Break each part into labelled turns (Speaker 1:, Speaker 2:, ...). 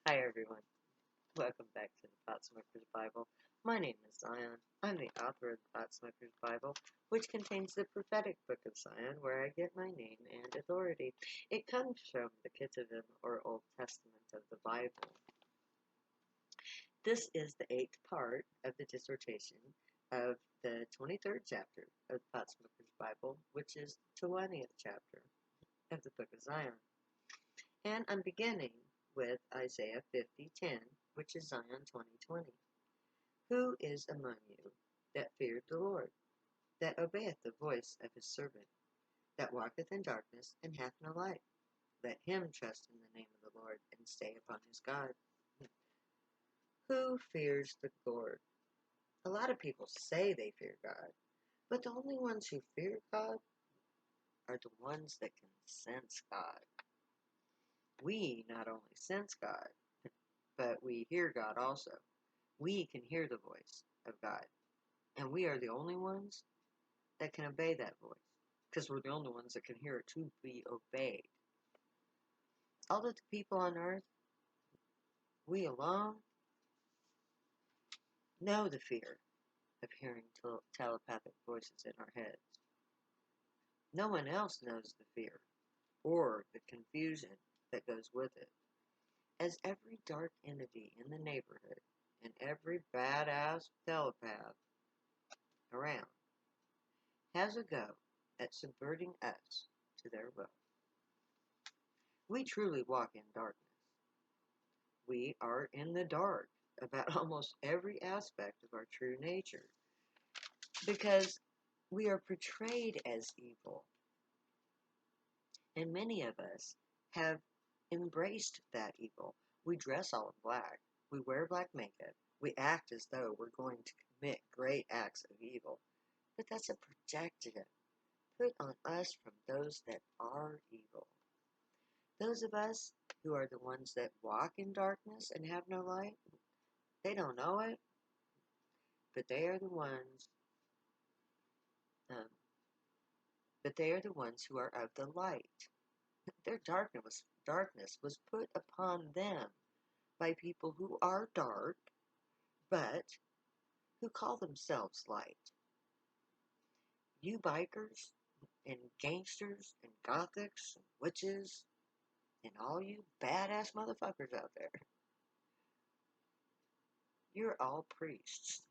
Speaker 1: Hi everyone, welcome back to the Pot Smoker's Bible. My name is Zion. I'm the author of the Pot Smoker's Bible, which contains the prophetic book of Zion, where I get my name and authority. It comes from the Ketuvim, or Old Testament of the Bible. This is the 8th part of the dissertation of the 23rd chapter of the Pot Smoker's Bible, which is the 20th chapter of the book of Zion. And I'm beginning with Isaiah 50:10, which is Zion 20:20. Who is among you that feared the Lord, that obeyeth the voice of his servant, that walketh in darkness and hath no light? Let him trust in the name of the Lord and stay upon his God. Who fears the Lord? A lot of people say they fear God, but the only ones who fear God are the ones that can sense God. We not only sense God, but we hear God also. We can hear the voice of God, and we are the only ones that can obey that voice, because we're the only ones that can hear it to be obeyed. All of the people on earth, we alone, know the fear of hearing telepathic voices in our heads. No one else knows the fear or the confusion that goes with it, as every dark entity in the neighborhood and every badass telepath around has a go at subverting us to their will. We truly walk in darkness. We are in the dark about almost every aspect of our true nature because we are portrayed as evil. And many of us have embraced that evil. We dress all in black. We wear black makeup. We act as though we're going to commit great acts of evil. But that's a projection put on us from those that are evil. Those of us who are the ones that walk in darkness and have no light, they don't know it, but they are the ones. Um, but they are the ones who are of the light. Their darkness was put upon them by people who are dark, but who call themselves light. You bikers and gangsters and gothics and witches and all you badass motherfuckers out there, you're all priests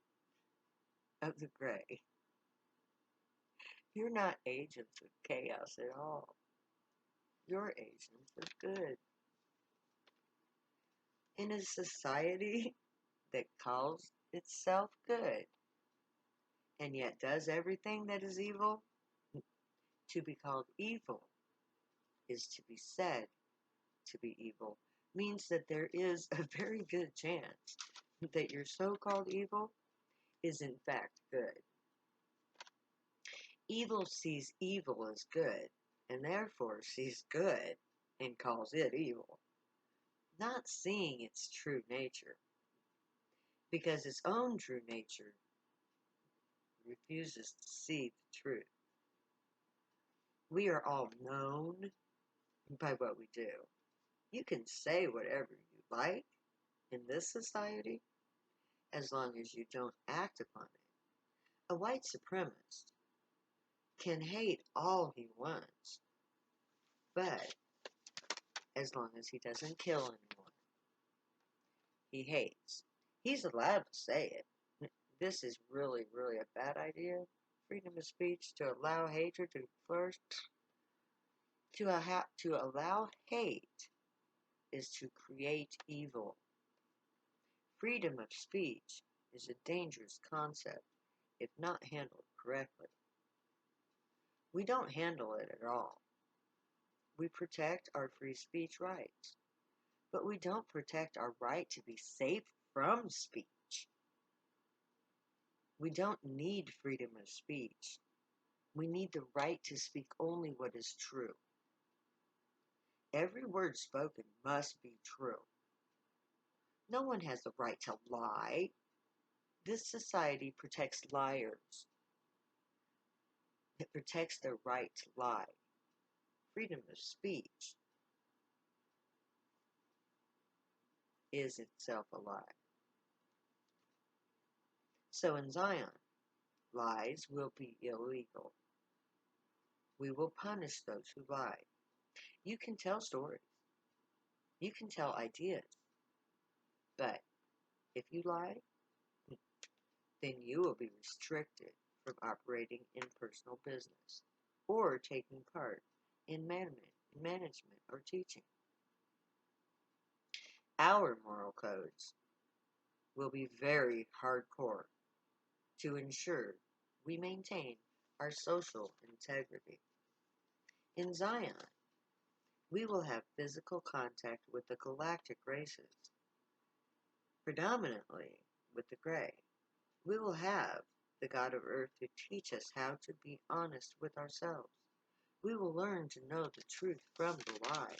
Speaker 1: of the gray. You're not agents of chaos at all. You're agents of good. In a society that calls itself good and yet does everything that is evil, to be called evil is to be said to be evil, means that there is a very good chance that your so-called evil is in fact good. Evil sees evil as good, and therefore sees good and calls it evil, not seeing its true nature, because its own true nature refuses to see the truth. We are all known by what we do. You can say whatever you like in this society as long as you don't act upon it. A white supremacist can hate all he wants, but as long as he doesn't kill anyone, he hates. He's allowed to say it. This is really, really a bad idea. Freedom of speech to allow hatred to flourish. To allow hate is to create evil. Freedom of speech is a dangerous concept if not handled correctly. We don't handle it at all. We protect our free speech rights, but we don't protect our right to be safe from speech. We don't need freedom of speech. We need the right to speak only what is true. Every word spoken must be true. No one has the right to lie. This society protects liars. It protects their right to lie. Freedom of speech is itself a lie. So in Zion, lies will be illegal. We will punish those who lie. You can tell stories. You can tell ideas. But if you lie, then you will be restricted from operating in personal business or taking part in management or teaching. Our moral codes will be very hardcore to ensure we maintain our social integrity. In Zion, we will have physical contact with the galactic races, predominantly with the Grey. We will have the God of Earth to teach us how to be honest with ourselves. We will learn to know the truth from the lie,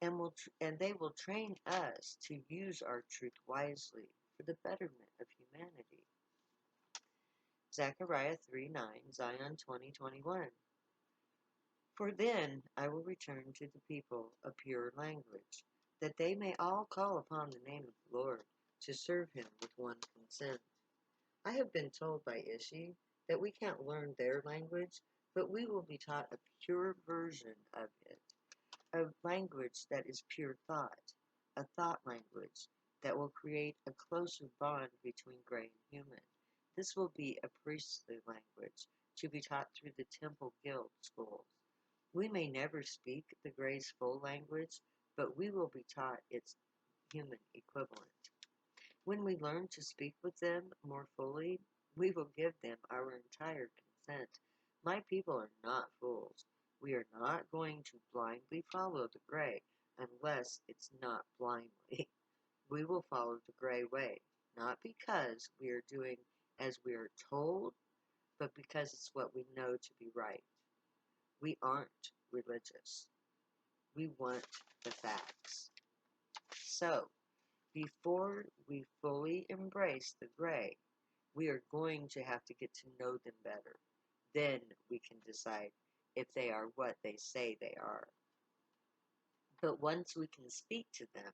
Speaker 1: and they will train us to use our truth wisely for the betterment of humanity. Zechariah 3:9, Zion 20:21. For then I will return to the people a pure language, that they may all call upon the name of the Lord, to serve him with one consent. I have been told by Ishi that we can't learn their language, but we will be taught a pure version of it, a language that is pure thought, a thought language that will create a closer bond between Grey and human. This will be a priestly language to be taught through the Temple Guild schools. We may never speak the Grey's full language, but we will be taught its human equivalent. When we learn to speak with them more fully, we will give them our entire consent. My people are not fools. We are not going to blindly follow the Grey unless it's not blindly. We will follow the Grey way, not because we are doing as we are told, but because it's what we know to be right. We aren't religious. We want the facts. So, before we fully embrace the Grey, we are going to have to get to know them better. Then we can decide if they are what they say they are. But once we can speak to them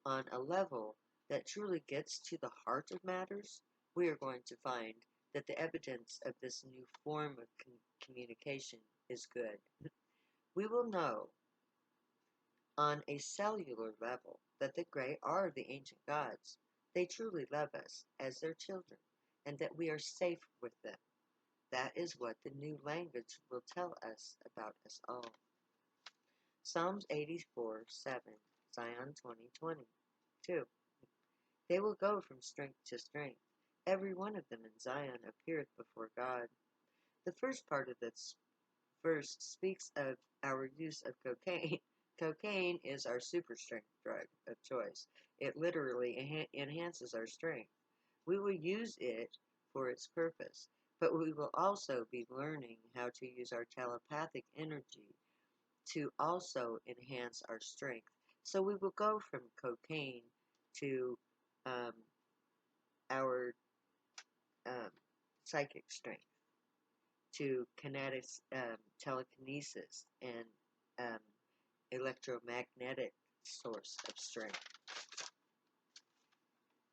Speaker 1: on a level that truly gets to the heart of matters, we are going to find that the evidence of this new form of communication is good. We will know on a cellular level that the Grey are the ancient gods. They truly love us as their children, and that we are safe with them. That is what the new language will tell us about us all. Psalms 84:7, Zion 20:22. They will go from strength to strength. Every one of them in Zion appeareth before God. The first part of this verse speaks of our use of cocaine. Cocaine is our super strength drug of choice. It literally enhances our strength. We will use it for its purpose, but we will also be learning how to use our telepathic energy to also enhance our strength. So we will go from cocaine to um, our um, psychic strength, to kinetic telekinesis and um, electromagnetic source of strength.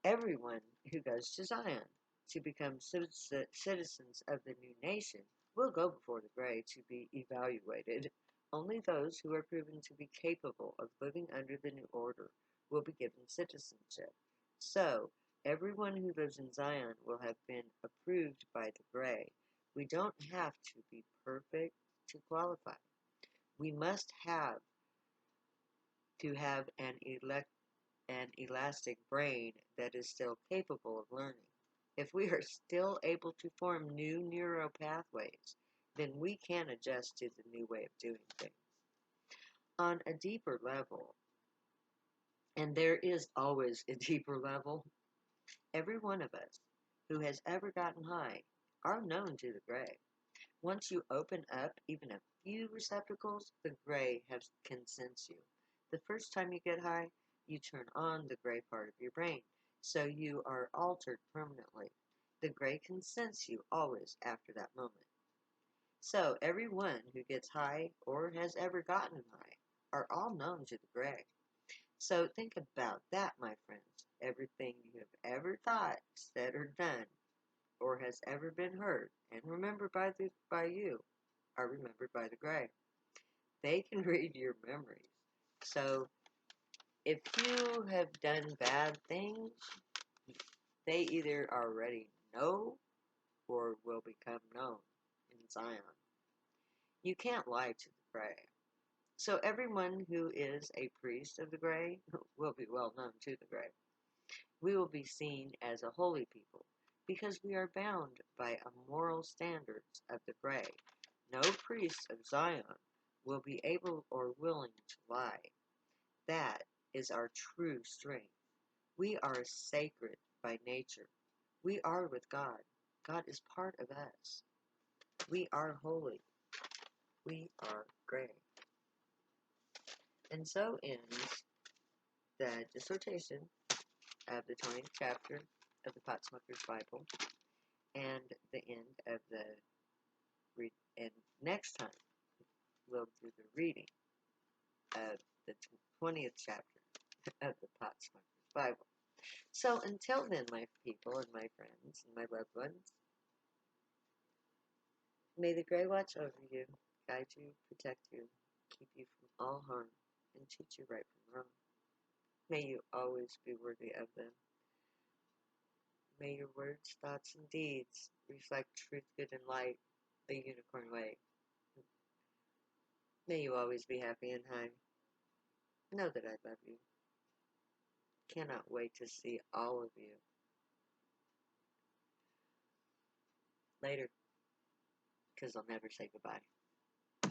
Speaker 1: Everyone who goes to Zion to become citizens of the new nation will go before the Grey to be evaluated. Only those who are proven to be capable of living under the new order will be given citizenship. So, everyone who lives in Zion will have been approved by the Grey. We don't have to be perfect to qualify. We must have to have an elastic brain that is still capable of learning. If we are still able to form new neural pathways, then we can adjust to the new way of doing things. On a deeper level, and there is always a deeper level, every one of us who has ever gotten high are known to the Grey. Once you open up even a few receptacles, the Grey can sense you. The first time you get high, you turn on the Grey part of your brain, so you are altered permanently. The Grey can sense you always after that moment. So everyone who gets high or has ever gotten high are all known to the Grey. So think about that, my friends. Everything you have ever thought, said, or done, or has ever been heard and remembered by you are remembered by the grave. They can read your memories. So if you have done bad things, they either already know or will become known in Zion. You can't lie to the grave. So everyone who is a priest of the grave will be well known to the grave. We will be seen as a holy people because we are bound by a moral standards of the grave. No priest of Zion will be able or willing to lie. That is our true strength. We are sacred by nature. We are with God. God is part of us. We are holy. We are great. And so ends the dissertation of the 20th chapter of the Potsmoker's Bible and the end of the read. And next time we'll do the reading of the 20th chapter of the Potsmoker's Bible. So until then, my people and my friends and my loved ones, may the Grey watch over you, guide you, protect you, keep you from all harm, and teach you right from wrong. May you always be worthy of them. May your words, thoughts, and deeds reflect truth, good, and light, the unicorn way. May you always be happy and high. Know that I love you. Cannot wait to see all of you. Later, because I'll never say goodbye.